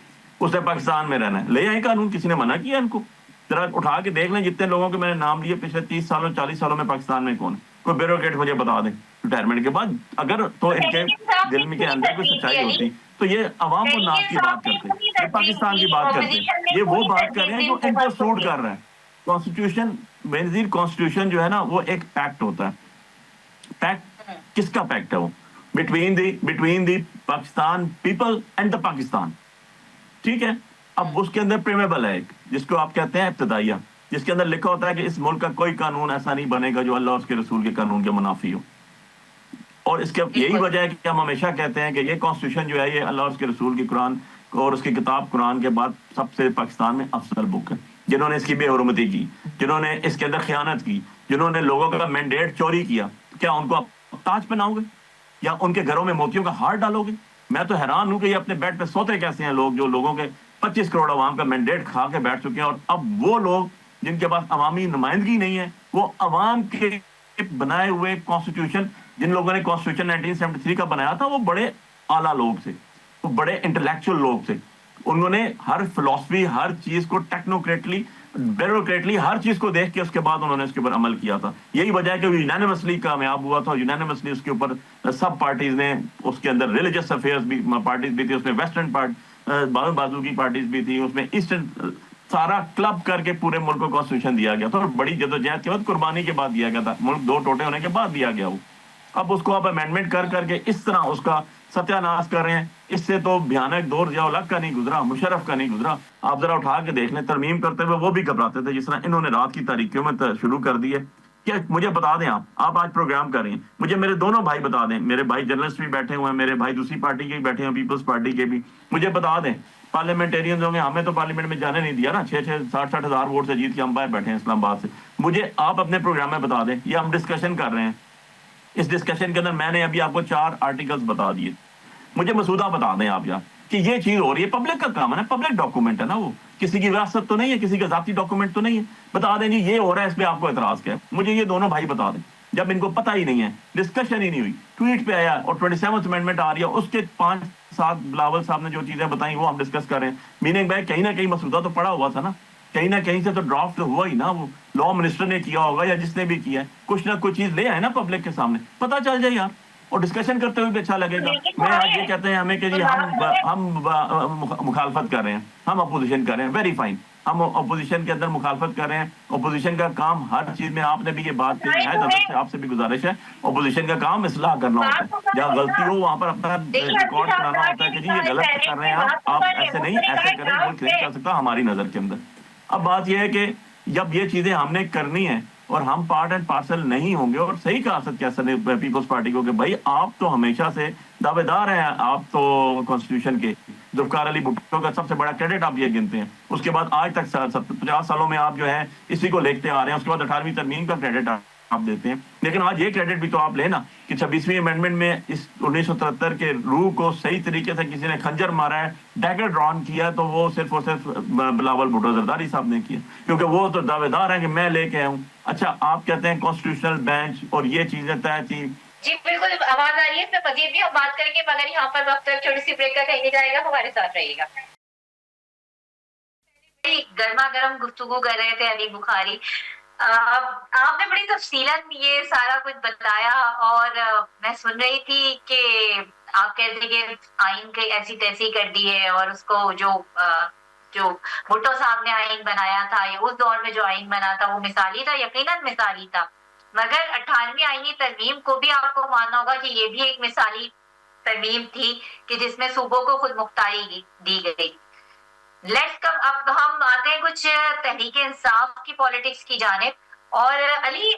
اسے پاکستان میں رہنا ہے. لے آئے قانون، کسی نے منع کیا ان کو؟ ذرا اٹھا کے دیکھ لیں جتنے لوگوں کے میں نے نام لیے پچھلے 30 سالوں 40 سالوں میں پاکستان میں کون ہے. کوئی بیوروکریٹ مجھے بتا دیں ریٹائرمنٹ کے بعد، اگر تو ان کے دل میں کے اندر کوئی سچائی ہوتی تو یہ عوام الناس کی بات کرتے، یہ پاکستان کی بات کرتے. یہ وہ بات کر رہے ہیں جو ان کو سوٹ کر رہا ہے. کانسٹیٹیوشن بے نظیر، کانسٹیٹیوشن جو ہے نا وہ ایک پیکٹ ہوتا ہے. پیکٹ کس کا پیکٹ ہے؟ وہ between the Pakistan people and the Pakistan. ٹھیک ہے. اب اس کے اندر پریمیبل ہے ایک، جس کو آپ کہتے ہیں ابتدائیہ، جس کے اندر لکھا ہوتا ہے کہ اس ملک کا کوئی قانون ایسا نہیں بنے گا جو اللہ اور اس کے رسول کے قانون کے منافی ہو. اور اس کے یہی وجہ ہے کہ ہم ہمیشہ کہتے ہیں کہ یہ کانسٹیٹیوشن جو ہے یہ اللہ اور اس کے رسول کی قرآن اور اس کی کتاب قرآن کے بعد سب سے پاکستان میں افضل بک ہے. جنہوں نے اس کی بے حرمتی کی، جنہوں نے اس کے اندر خیانت کی، جنہوں نے لوگوں کا مینڈیٹ چوری کیا، کیا ان کو تاج پہناؤ گے یا ان کے گھروں میں موتیوں کا ہار ڈالو گے؟ میں تو حیران ہوں کہ یہ اپنے بیڈ پہ سوتے کیسے ہیں لوگ جو لوگوں کے 25 کروڑ عوام کا مینڈیٹ کھا کے بیٹھ چکے ہیں. اور اب وہ لوگ جن کے پاس عوامی نمائندگی نہیں ہے، وہ عوام کے بنائے ہوئے کانسٹیٹیوشن جن لوگوں نے کانسٹیٹیوشن 1973 کا بنایا تھا وہ بڑے اعلیٰ لوگ تھے, وہ بڑے انٹلیکچوئل لوگ تھے. انہوں نے ہر فلسفی, ہر چیز کو ٹیکنوکریٹلی, بیوروکریٹلی ہر چیز کو دیکھ کے اس کے بعد انہوں نے اس کے اوپر عمل کیا تھا. یہی وجہ ہے کہ وہ یونانیمسلی کامیاب ہوا تھا. یونانیمسلی اس کے اوپر سب پارٹیز نے, اس کے اندر ریلیجس افیئرز بھی پارٹیز بھی تھی, اس میں ویسٹرن بازو کی پارٹیز بھی تھی, اس میں ایسٹرن, سارا کلب کر کے پورے ملک کو کانسٹیٹیوشن دیا گیا تھا, اور بڑی جدوجہد کے بعد, قربانی کے بعد دیا گیا تھا. ملک دو ٹوٹے ہونے کے بعد دیا گیا وہ. اب اس کو آپ امینڈمنٹ کر کے اس طرح اس کا ستیہ ناش کر رہے ہیں. اس سے تو بھیانک دور ضیاء الحق کا نہیں گزرا, مشرف کا نہیں گزرا. آپ ذرا اٹھا کے دیکھ لیں, ترمیم کرتے ہوئے وہ بھی گھبراتے تھے جس طرح انہوں نے رات کی تاریکیوں میں شروع کر دی ہے. کیا مجھے بتا دیں, آپ آج پروگرام کر رہی ہیں, مجھے میرے دونوں بھائی بتا دیں, میرے بھائی جرنلسٹ بھی بیٹھے ہوئے ہیں, میرے بھائی دوسری پارٹی کے بھی بیٹھے ہیں, پیپلز پارٹی کے بھی, مجھے بتا دیں پارلیمنٹیرینز ہوں گے, ہمیں تو پارلیمنٹ میں جانے نہیں دیا نا, 60 ہزار ووٹ سے جیت کے ہم باہر بیٹھے ہیں اسلام آباد سے. مجھے آپ اپنے پروگرام میں بتا دیں, یہ ہم ڈسکشن کر رہے ہیں, اس ڈسکشن کے اندر میں نے ابھی آپ کو 4 آرٹیکلز بتا دیے, مجھے مسودہ بتا دیں آپ یار کہ یہ چیز ہو رہی ہے. پبلک کا کام ہے نا, پبلک ڈاکومنٹ ہے نا, وہ کسی کی وراثت تو نہیں ہے, کسی کا ذاتی ڈاکومنٹ تو نہیں ہے. بتا دیں جی یہ ہو رہا ہے, اس پہ آپ کو اعتراض کیا ہے. مجھے یہ دونوں بھائی بتا دیں, جب ان کو پتہ ہی نہیں ہے, ڈسکشن ہی نہیں ہوئی, ٹویٹ پہ آیا اور 27th امینڈمنٹ آ رہی ہے, اس کے 5-7 بلاول صاحب نے جو چیزیں بتائیں وہ ہم ڈسکس کر رہے ہیں. میننگ بھائی کہیں نہ کہیں مسودہ تو پڑا ہوا تھا نا, کہیں نہ کہیں سے تو ڈرافٹ ہوا ہی نا, وہ لا منسٹر نے کیا ہوگا یا جس نے بھی کیا ہے, کچھ نہ کچھ چیز لے آئے نا پبلک کے سامنے, پتہ چل جائے یار, اور ڈسکشن کرتے ہوئے بھی اچھا لگے گا. میں آج یہ کہتے ہیں ہمیں کہ جی ہم مخالفت کر رہے ہیں, ہم اپوزیشن کر رہے ہیں, ویری فائن, ہم اپوزیشن کے اندر مخالفت کر رہے ہیں. اپوزیشن کا کام ہر چیز میں, آپ نے بھی یہ بات کہی ہے, ادب سے آپ سے بھی گزارش ہے, اپوزیشن کا کام اصلاح کرنا ہوتا ہے, جہاں غلطی ہو وہاں پر اپنا ریکارڈ کرانا ہوتا ہے کہ جی یہ غلط کر رہے ہیں آپ ایسے نہیں, ایسے کریں, ملک نہیں چل سکتا ہماری نظر کے اندر. اب بات یہ ہے کہ جب یہ چیزیں ہم نے کرنی ہے اور ہم پارٹ اینڈ پارسل نہیں ہوں گے, اور صحیح کہا اسد کیسر نے پیپلز پارٹی کو کہ بھائی آپ تو ہمیشہ سے دعوے دار ہیں, آپ تو کانسٹیٹیوشن کے, ذوالفقار علی بھٹو کا سب سے بڑا کریڈٹ آپ یہ گنتے ہیں. اس کے بعد آج تک 50 سالوں میں آپ جو ہے اسی کو لکھتے آ رہے ہیں. اس کے بعد 18ویں ترمیم کا کریڈٹ آپ دیتے ہیں, لیکن آج یہ کریڈٹ بھی تو آپ لیں نا کہ 26ویں امینڈمنٹ میں اس 1973 کے روح کو صحیح طریقے سے کسی نے خنجر مارا ہے, ڈیگر ڈران کیا, تو وہ صرف اور صرف بلاول بھٹو زرداری صاحب نے کیا, کیونکہ وہ تو دعوے دار ہیں کہ میں لے کے آیا ہوں. اچھا آپ کہتے ہیں کانسٹیٹیوشنل بینچ اور یہ چیزیں طے تھی. جی بالکل آواز آ رہی ہے, اس میں مزید بھی ہم بات کریں گے, مگر یہاں پر وقت چھوٹی سی بریک کا کہیں نہیں جائے گا, ہمارے ساتھ رہیے گا. گرما گرم گفتگو کر رہے تھے علی بخاری, آپ نے بڑی تفصیلاً یہ سارا کچھ بتایا, اور میں سن رہی تھی کہ آپ کہتے ہیں کہ آئین کی ایسی تیسی کر دی ہے, اور اس کو جو بھٹو صاحب نے آئین بنایا تھا یا اس دور میں جو آئین بنا تھا وہ مثالی تھا, یقیناً مثالی تھا, مگر 18ویں آئینی ترمیم کو بھی آپ کو ماننا ہوگا کہ یہ بھی ایک مثالی ترمیم تھی کہ جس میں صوبوں کو خود مختاری دی گئی. لیٹس کم, اب ہم آتے ہیں کچھ تحریک انصاف کی پالیٹکس کی جانب. اور علی,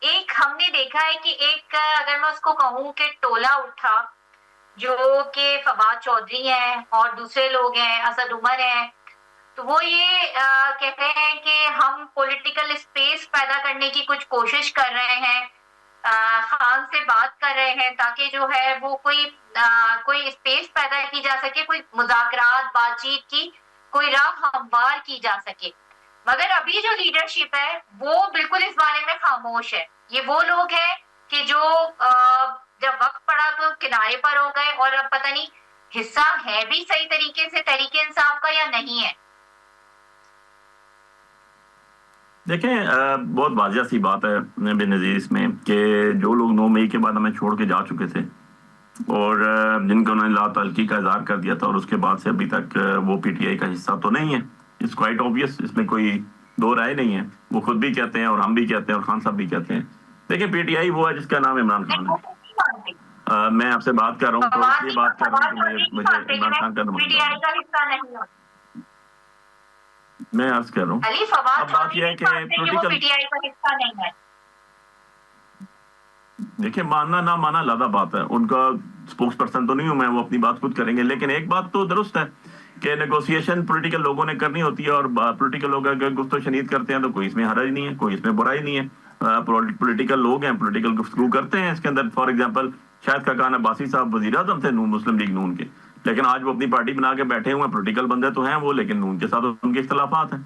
ایک ہم نے دیکھا ہے کہ ایک, اگر میں اس کو کہوں کہ ٹولہ اٹھا, جو کہ فواد چودھری ہیں اور دوسرے لوگ ہیں, اسد عمر ہیں, تو وہ یہ کہتے ہیں کہ ہم پولیٹیکل اسپیس پیدا کرنے کی کچھ کوشش کر رہے ہیں, خان سے بات کر رہے ہیں تاکہ جو ہے وہ کوئی اسپیس پیدا کی جا سکے, کوئی مذاکرات بات چیت کی کوئی راہ ہموار کی جا سکے. مگر ابھی جو لیڈرشپ ہے وہ بالکل اس بارے میں خاموش ہے. یہ وہ لوگ ہیں کہ جو جب وقت پڑا تو کنارے پر ہو گئے, اور اب پتہ نہیں حصہ ہے بھی صحیح طریقے سے تحریک انصاف کا یا نہیں ہے. دیکھیں بہت واضح سی بات ہے بے نظیر اس میں کہ جو لوگ 9 مئی کے بعد ہمیں چھوڑ کے جا چکے تھے اور جن کو انہوں نے لا تعلقی کا اظہار کر دیا تھا, اور اس کے بعد سے ابھی تک وہ پی ٹی آئی کا حصہ تو نہیں ہے. اٹس کوائٹ آبویس, اس میں کوئی دو رائے نہیں ہے. وہ خود بھی کہتے ہیں اور ہم بھی کہتے ہیں اور خان صاحب بھی کہتے ہیں. دیکھیں پی ٹی آئی وہ ہے جس کا نام عمران خان ہے. میں آپ سے بات کر رہا ہوں تو اس لیے بات کر رہا ہوں کہ مجھے عمران خان کا نمائندہ میں عرض کر رہا ہوں. اب بات یہ ہے کہ پولیٹیکل, دیکھیں ماننا نہ ماننا علیحدہ بات ہے, ان کا اسپوکس پرسن تو نہیں ہوں میں, وہ اپنی بات خود کریں گے. لیکن ایک بات تو درست ہے کہ نیگوسیشن پولیٹیکل لوگوں نے کرنی ہوتی ہے, اور پولیٹیکل لوگ اگر گفت و شنید کرتے ہیں تو کوئی اس میں حرج نہیں ہے, کوئی اس میں برائی نہیں ہے. پولیٹیکل لوگ ہیں, پولیٹیکل گفتگو کرتے ہیں اس کے اندر. فار ایگزامپل شاہد خاقان عباسی صاحب وزیر اعظم تھے مسلم لیگ نون کے, لیکن آج وہ اپنی پارٹی بنا کے بیٹھے ہوئے ہیں. پولیٹیکل بندے تو ہیں وہ, لیکن نون کے ساتھ ان کے اختلافات ہیں.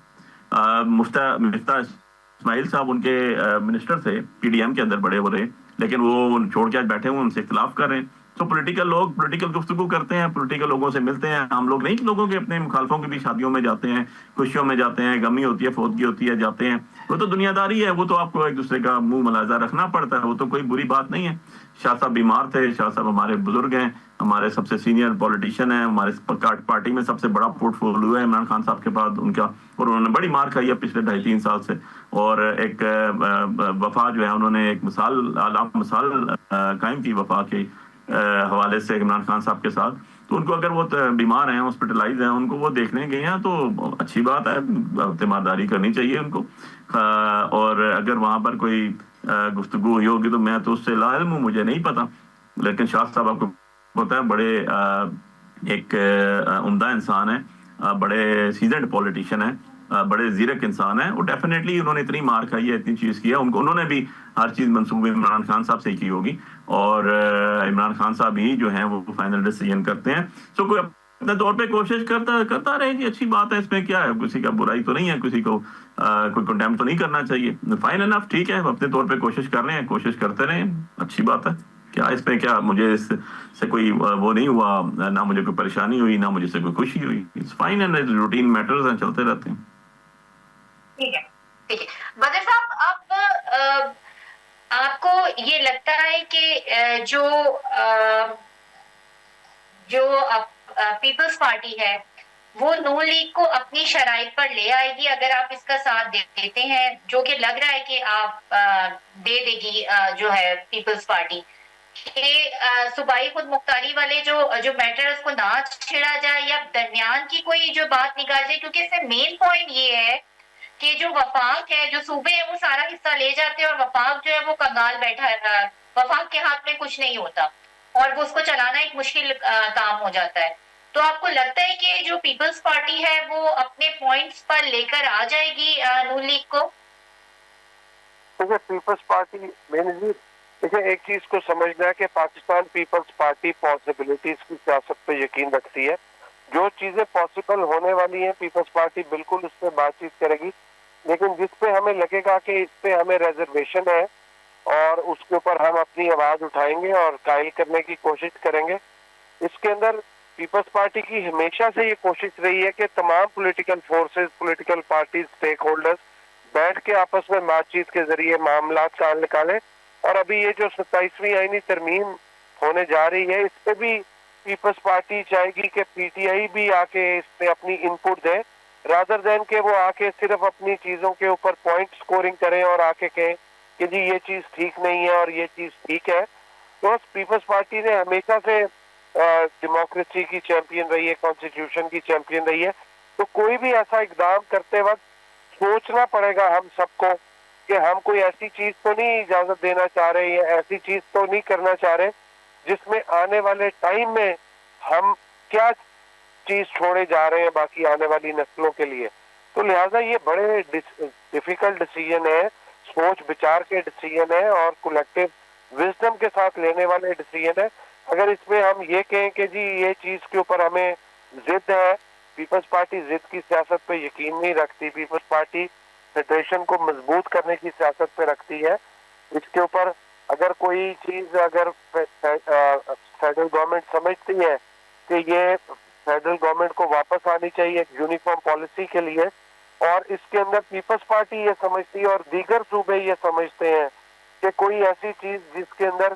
مفتاح اسماعیل صاحب ان کے منسٹر تھے پی ڈی ایم کے اندر, بڑے بڑے, लेकिन वो छोड़ के आज बैठे हुए उनसे इख्तिलाफ कर रहे हैं। तो पॉलिटिकल लोग पॉलिटिकल गुफ्तगू करते हैं, पॉलिटिकल लोगों से मिलते हैं। हम लोग नहीं लोगों के अपने मुखालफों की भी शादियों में जाते हैं, खुशियों में जाते हैं, गमी होती है, फौतगी होती है, जाते हैं। वो तो दुनियादारी है, वो तो आपको एक दूसरे का मुंह मलाजा रखना पड़ता है, वो तो कोई बुरी बात नहीं है। शाह साहब बीमार थे, शाह साहब हमारे बुजुर्ग हैं, हमारे सबसे सीनियर पॉलिटिशियन हैं, हमारे पार्टी में सबसे बड़ा पोर्टफोलियो है इमरान खान साहब के बाद उनका, और उन्होंने बड़ी मार खाई है पिछले 2.5-3 साल से। और एक वफा जो है उन्होंने एक मिसाल आला मिसाल कायम की वफा के हवाले से इमरान खान साहब के साथ। तो उनको अगर वो बीमार हैं, हॉस्पिटलाइज हैं, उनको वो देखने गए हैं तो अच्छी बात है, तीमारदारी करनी चाहिए उनको। और अगर वहाँ पर कोई गुफ्तगू हुई होगी तो मैं तो उससे लाइल्म हूँ, मुझे नहीं पता। लेकिन शाह साहब आपको पता है बड़े एक उम्दा इंसान है, बड़े सीजनड पॉलिटिशियन है, बड़े जीरक इंसान है। और डेफिनेटली उन्होंने इतनी मार खाई है, इतनी चीज़ की है, उन्होंने भी हर चीज़ मंसूब इमरान खान साहब से ही की होगी, और इमरान खान साहब ही जो हैं वो फाइनल डिसीजन करते हैं। सो कोई अपने तौर पे कोशिश करता रहे जी, अच्छी बात है, इसमें क्या है, किसी का बुराई तो नहीं है, किसी को कोई कंडेम तो नहीं करना चाहिए। फाइन एनफ, ठीक है, अपने तौर पे कोशिश कर रहे हैं, कोशिश करते रहे, अच्छी बात है। क्या इसमें क्या, मुझे इससे कोई वो नहीं हुआ, ना मुझे कोई परेशानी हुई, ना मुझे से कोई खुशी हुई। It's fine and routine matters हैं, चलते रहते हैं। ठीक है, ठीक है। बदर साहब, अब आपको ये लगता है कि जो पीपल्स पार्टी है वो नून लीग को अपनी शराइत पर ले आएगी अगर आप इसका साथ देते हैं, जो कि लग रहा है कि आप दे देगी जो है पीपल्स पार्टी कि सूबाई खुद मुख्तारी वाले जो मैटर है उसको ना छेड़ा जाए या दरमियान की कोई जो बात निकाल जाए, क्योंकि इसमें मेन पॉइंट ये है कि जो वफाक है, जो सूबे है, वो सारा हिस्सा ले जाते हैं और वफाक जो है वो कंगाल बैठा है, वफाक के हाथ में कुछ नहीं होता और वो उसको चलाना एक मुश्किल काम हो जाता है। तो आपको लगता है कि जो पीपल्स पार्टी है वो अपने पॉइंट्स पर लेकर आ जाएगी नून लीग को? देखिए, पीपल्स पार्टी देखिए, एक चीज को समझना है कि पाकिस्तान पीपल्स पार्टी पॉसिबिलिटीज की सियासत पे यकीन रखती है। जो चीजें पॉसिबल होने वाली हैं पीपल्स पार्टी बिल्कुल उस पर बातचीत करेगी, लेकिन जिस पे हमें लगेगा कि इस पे हमें रिजर्वेशन है और उसके ऊपर हम अपनी आवाज उठाएंगे और कायल करने की कोशिश करेंगे। इसके अंदर पीपल्स पार्टी की हमेशा से ये कोशिश रही है कि तमाम political forces, political party, stakeholders बैठ के आपस में बातचीत के जरिए मामला का हल निकाले। और अभी ये जो 27वीं आईनी तरमीम होने जा रही है, इस पे भी पीपल्स पार्टी चाहेगी कि पीटीआई भी आके इस पे अपनी इनपुट दे, रादर देन के वो आके सिर्फ अपनी चीजों के ऊपर पॉइंट स्कोरिंग करें और आके कहें कि जी ये चीज ठीक नहीं है और ये चीज ठीक है। तो पीपल्स पार्टी ने हमेशा से डेमोक्रेसी की चैंपियन रही है, कॉन्स्टिट्यूशन की चैंपियन रही है। तो कोई भी ऐसा इकदाम करते वक्त सोचना पड़ेगा हम सबको कि हम कोई ऐसी चीज तो नहीं इजाजत देना चाह रहे या ऐसी चीज तो नहीं करना चाह रहे जिसमें आने वाले टाइम में हम क्या चीज छोड़े जा रहे हैं बाकी आने वाली नस्लों के लिए। तो लिहाजा ये बड़े डिफिकल्ट डिसीजन है, सोच विचार के डिसीजन है और कलेक्टिव विजडम के साथ लेने वाले डिसीजन है। अगर इसमें हम ये कहें कि जी ये चीज के ऊपर हमें जिद है, पीपल्स पार्टी जिद की सियासत पे यकीन नहीं रखती, पीपल्स पार्टी फेडरेशन को मजबूत करने की सियासत पे रखती है। इसके ऊपर अगर कोई चीज अगर फेडरल गवर्नमेंट समझती है कि ये फेडरल गवर्नमेंट को वापस आनी चाहिए एक यूनिफॉर्म पॉलिसी के लिए, और इसके अंदर पीपल्स पार्टी ये समझती है और दीगर सूबे ये समझते हैं कि कोई ऐसी चीज जिसके अंदर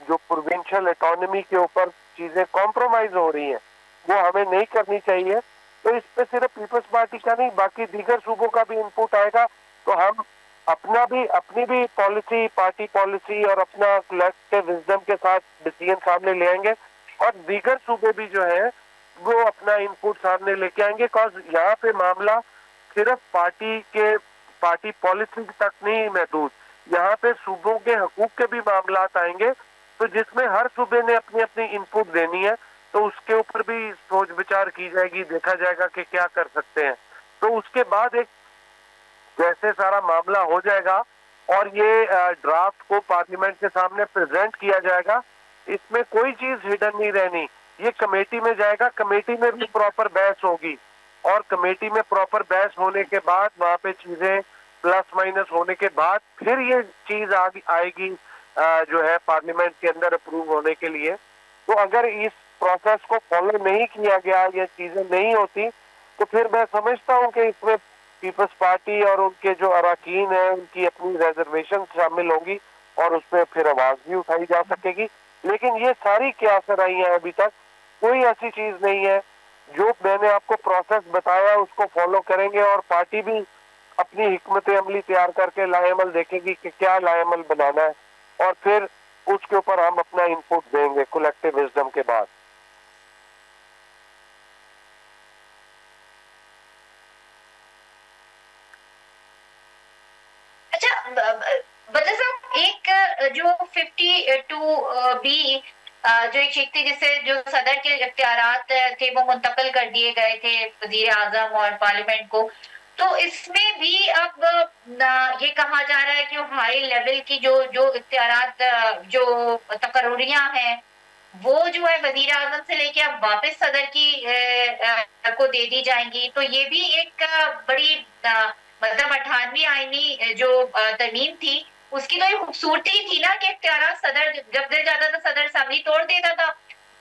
जो प्रोविंशियल ऑटोनॉमी के ऊपर चीजें कॉम्प्रोमाइज हो रही हैं वो हमें नहीं करनी चाहिए, तो इस पे सिर्फ पीपल्स पार्टी का नहीं बाकी दीगर सूबों का भी इनपुट आएगा। तो हम अपनी भी पॉलिसी, पार्टी पॉलिसी और अपना कलेक्टिव विजडम के साथ डिसीजन सामने ले आएंगे और दीगर सूबे भी जो है वो अपना इनपुट सामने लेके आएंगे। बिकॉज यहाँ पे मामला सिर्फ पार्टी पॉलिसी तक नहीं महदूद, यहाँ पे सूबों के हकूक के भी मामला आएंगे, तो जिसमें हर सूबे ने अपनी अपनी इनपुट देनी है, तो उसके ऊपर भी सोच विचार की जाएगी, देखा जाएगा कि क्या कर सकते हैं। तो उसके बाद एक जैसे सारा मामला हो जाएगा और ये ड्राफ्ट को पार्लियामेंट के सामने प्रेजेंट किया जाएगा, इसमें कोई चीज हिडन नहीं रहनी, ये कमेटी में जाएगा, कमेटी में भी प्रॉपर बहस होगी और कमेटी में प्रॉपर बहस होने के बाद वहां पे चीजें प्लस माइनस होने के बाद फिर ये चीज आएगी जो है पार्लियामेंट के अंदर अप्रूव होने के लिए। तो अगर इस प्रोसेस को फॉलो नहीं किया गया, ये चीजें नहीं होती, तो फिर मैं समझता हूँ कि इसमें पीपल्स पार्टी और उनके जो अरकान हैं उनकी अपनी रिजर्वेशन शामिल होंगी और उस पर फिर आवाज भी उठाई जा सकेगी। लेकिन ये सारी क्या असराई है, अभी तक कोई ऐसी चीज नहीं है। जो मैंने आपको प्रोसेस बताया उसको फॉलो करेंगे और पार्टी भी अपनी हिकमत अमली तैयार करके लाएमल देखेगी कि क्या लाएमल बनाना है, और फिर उसके ऊपर हम अपना इनपुट देंगे कलेक्टिव विजडम के बाद। बता साहब, एक जो 52B जो एक चीज थी जिससे जो सदर के इख्तियारात थे वो मुंतकिल कर दिए गए थे वजीर आजम और पार्लियामेंट को, तो इसमें भी अब ये कहा जा रहा है कि हाई लेवल की जो जो इख्तियारात जो तकर्रियां हैं वो जो है वजीर आजम से लेके अब वापस सदर की को दे दी जाएंगी। तो ये भी एक बड़ी मतलब 98वीं आईनी जो तरमीम थी उसकी तो ये खूबसूरती थी ना कि इख्तियारात सदर जब दिल जाता था सदर असेंबली तोड़ देता था।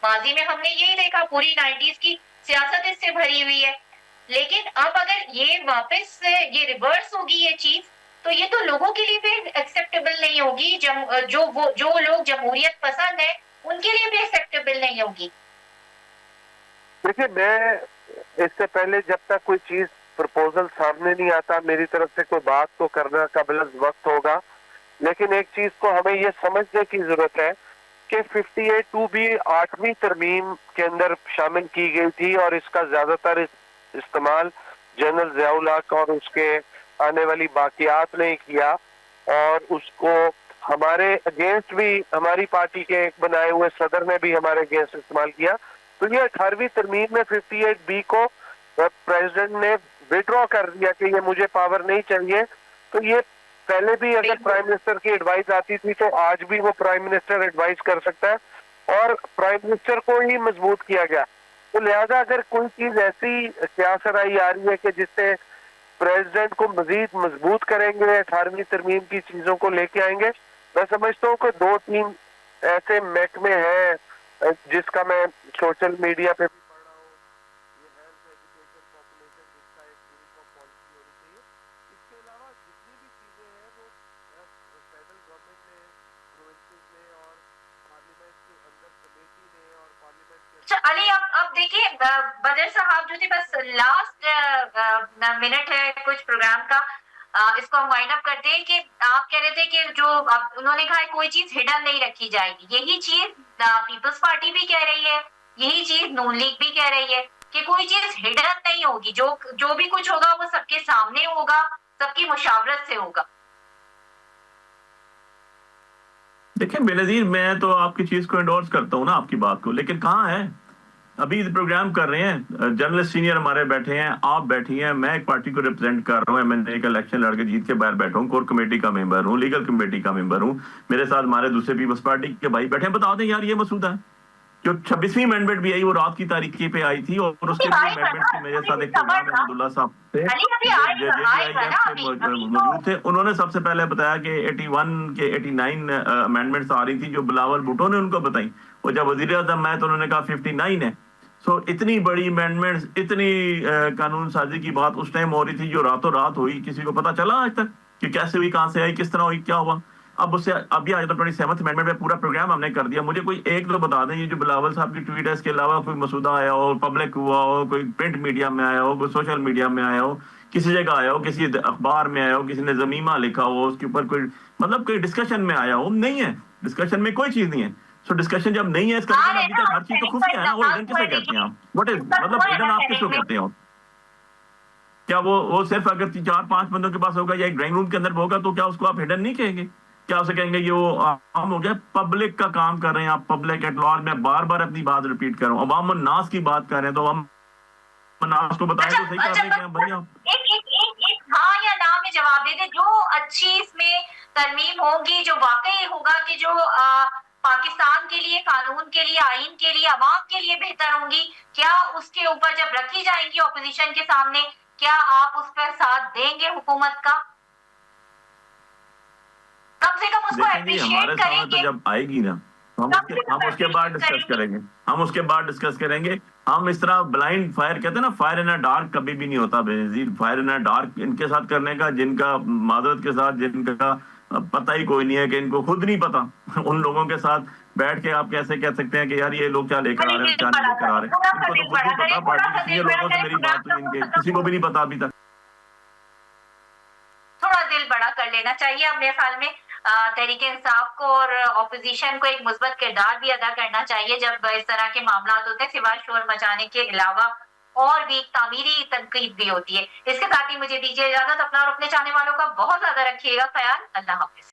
माजी में हमने यही देखा, पूरी 90s की सियासत इससे भरी हुई है। लेकिन अब अगर ये वापस ये रिवर्स होगी ये चीज, तो ये तो लोगों के लिए भी एक्सेप्टेबल नहीं होगी। जो लोग जमहूरियत पसंद है उनके लिए भी एक्सेप्टेबल नहीं होगी। देखिए, मैं इससे पहले जब तक कोई चीज प्रपोजल सामने नहीं आता मेरी तरफ से कोई बात तो करना काबिल वक्त होगा। लेकिन एक चीज को हमें ये समझने की जरूरत है कि 58(2) भी 8वीं तरमीम के अंदर शामिल की गई थी और इसका ज्यादातर इस्तेमाल जनरल ज़िया-उल हक और उसके आने वाली बाकियात ने किया, और उसको हमारे अगेंस्ट भी हमारी पार्टी के एक बनाए हुए सदर ने भी हमारे अगेंस्ट इस्तेमाल किया। तो ये 18वीं तरमीम में 58B को प्रेसिडेंट ने विड्रॉ कर दिया कि ये मुझे पावर नहीं चाहिए। तो ये पहले भी अगर प्राइम मिनिस्टर की एडवाइस आती थी तो आज भी वो प्राइम मिनिस्टर एडवाइस कर सकता है, और प्राइम मिनिस्टर को ही मजबूत किया गया। तो लिहाजा अगर कोई चीज ऐसी क्या सराई आ रही है कि जिससे प्रेसिडेंट को मजीद मजबूत करेंगे, 18वीं तरमीम की चीजों को लेके आएंगे, मैं समझता हूँ कि 2-3 ऐसे महकमे हैं जिसका मैं सोशल मीडिया पे अली, अब देखिए बदर साहब जो थे, बस लास्ट मिनट है कुछ प्रोग्राम का, इसको हम वाइंड अप करते हैं कि आप कह रहे थे कि जो उन्होंने कहा है कोई चीज हिडन नहीं रखी जाएगी। यही चीज पीपल्स पार्टी भी कह रही है, यही चीज नून लीग भी कह रही है कि कोई चीज हिडन नहीं होगी, जो भी कुछ होगा वो सबके सामने होगा, सबकी मुशावरत से होगा। देखिए बेनजीर, मैं तो आपकी चीज को एंडोर्स करता हूँ ना, आपकी बात को, लेकिन कहाँ है? अभी प्रोग्राम कर रहे हैं, जर्नलिस्ट सीनियर हमारे बैठे हैं, आप बैठी हैं, मैं एक पार्टी को रिप्रेजेंट कर रहा हूँ, मैंने एक इलेक्शन लड़के जीत के बाहर बैठा हूँ, कोर कमेटी का मेंबर हूँ, लीगल कमेटी का मेंबर हूँ, मेरे साथ हमारे दूसरे पीपल्स पार्टी के भाई बैठे हैं। बता दें यार, ये मसूदा है जो 26वीं अमेंडमेंट भी आई वो रात की तारीख पे आई थी, और उसके लिए अमेंडमेंट की मेरे साथ एक प्रोग्राम है अब्दुल्ला साहब से मौजूद थे। उन्होंने सबसे पहले बताया कि 81 के 89 अमेंडमेंट्स आ रही थी जो बिलावल भुट्टो ने उनको बताई, और जब वजीर आज़म मैं तो उन्होंने कहा 59 है। सो इतनी बड़ी अमेंडमेंट्स, इतनी कानून साजी की बात उस टाइम हो रही थी जो रातों रात हुई, किसी को पता चला आज तक कि कैसे हुई, कहां से आई, किस तरह हुई, क्या हुआ? अब उससे अभी आज तो 27th अमेंडमेंट में पूरा प्रोग्राम हमने कर दिया। मुझे कोई एक तो बता दें, ये जो बिलावल साहब की ट्वीट है, इसके अलावा कोई मसूदा आया हो, पब्लिक हुआ हो, कोई प्रिंट मीडिया में आया हो, कोई सोशल मीडिया में आया हो, किसी जगह आया हो, किसी अखबार में आया हो, किसी ने जमीमा लिखा हो, उसके ऊपर कोई मतलब कोई डिस्कशन में आया हो? नहीं है, डिस्कशन में कोई चीज नहीं है। सो डिस्कशन जब नहीं है, इसका मतलब अभी तक हर चीज तो खुफिया है ना। वो हिडन किसे कहते हैं आप? व्हाट इज मतलब हिडन आप किसको कहते हो? क्या वो सिर्फ अगर 4-5 बंदों के पास होगा या एक ड्राइंग रूम के अंदर होगा तो क्या उसको आप हिडन नहीं कहेंगे? क्या उसे कहेंगे ये वो आम हो गया? पब्लिक का काम कर रहे हैं आप, पब्लिक एट लार्ज। मैं बार बार अपनी बात रिपीट कर रहा हूँ, अवाम नास की बात कर रहे हैं, तो हम नास को बताएं तो सही कर रहे हैं भैया। एक हाँ या ना में जवाब दे दे, जो अच्छी इसमें तरमीम होगी, जो वाकई होगा कि जो पाकिस्तान के लिए, कानून के लिए, आइन के लिए, अवाम के लिए बेहतर होंगी, क्या उसके ऊपर जब रखी जाएंगी ऑपोजिशन के सामने, क्या आप उस पर साथ देंगे हुकूमत का? कम से कम उसको देखें जी हमारे अप्रिशिएट सामने करें तो कि जब आएगी ना कम से कम हम उसके बाद appreciate डिस्कस करेंगे। करेंगे, हम उसके बाद डिस्कस करेंगे। हम इस तरह ब्लाइंड फायर कहते हैं ना, फायर इन अ डार्क कभी भी नहीं होता Benazir. Fire in a dark इनके साथ करने का, जिनका माजरत के साथ जिनका पता ही कोई नहीं है, कि इनको खुद नहीं पता उन लोगों के साथ बैठ के आप कैसे कह सकते हैं कि यार ये लोग क्या लेकर आ खाली रहे हैं दिल क्या नहीं बड़ा लेकर आ करें, रहे थोड़ा हैं। सा इनको तो दिल खुद बड़ा नहीं करें, पता, थोड़ा पार्टी सा के दिल सीनियर बड़ा लोगों से करें, मेरी बात हुई, प्रोग्राम इनके को किसी खत्म को भी नहीं पता अभी तक। थोड़ा दिल बड़ा कर लेना चाहिए अपने ख्याल में। तहरीक इंसाफ को और ऑपोजिशन को एक मुस्बत किरदार भी अदा करना चाहिए जब इस तरह के मामला होते हैं, सिवाय शोर मचाने के अलावा और भी एक तामीरी तनकीद भी होती है। इसके साथ ही मुझे दीजिए इजाजत। अपना और अपने चाहने वालों का बहुत ज्यादा रखिएगा ख्याल। अल्लाह हाफिज।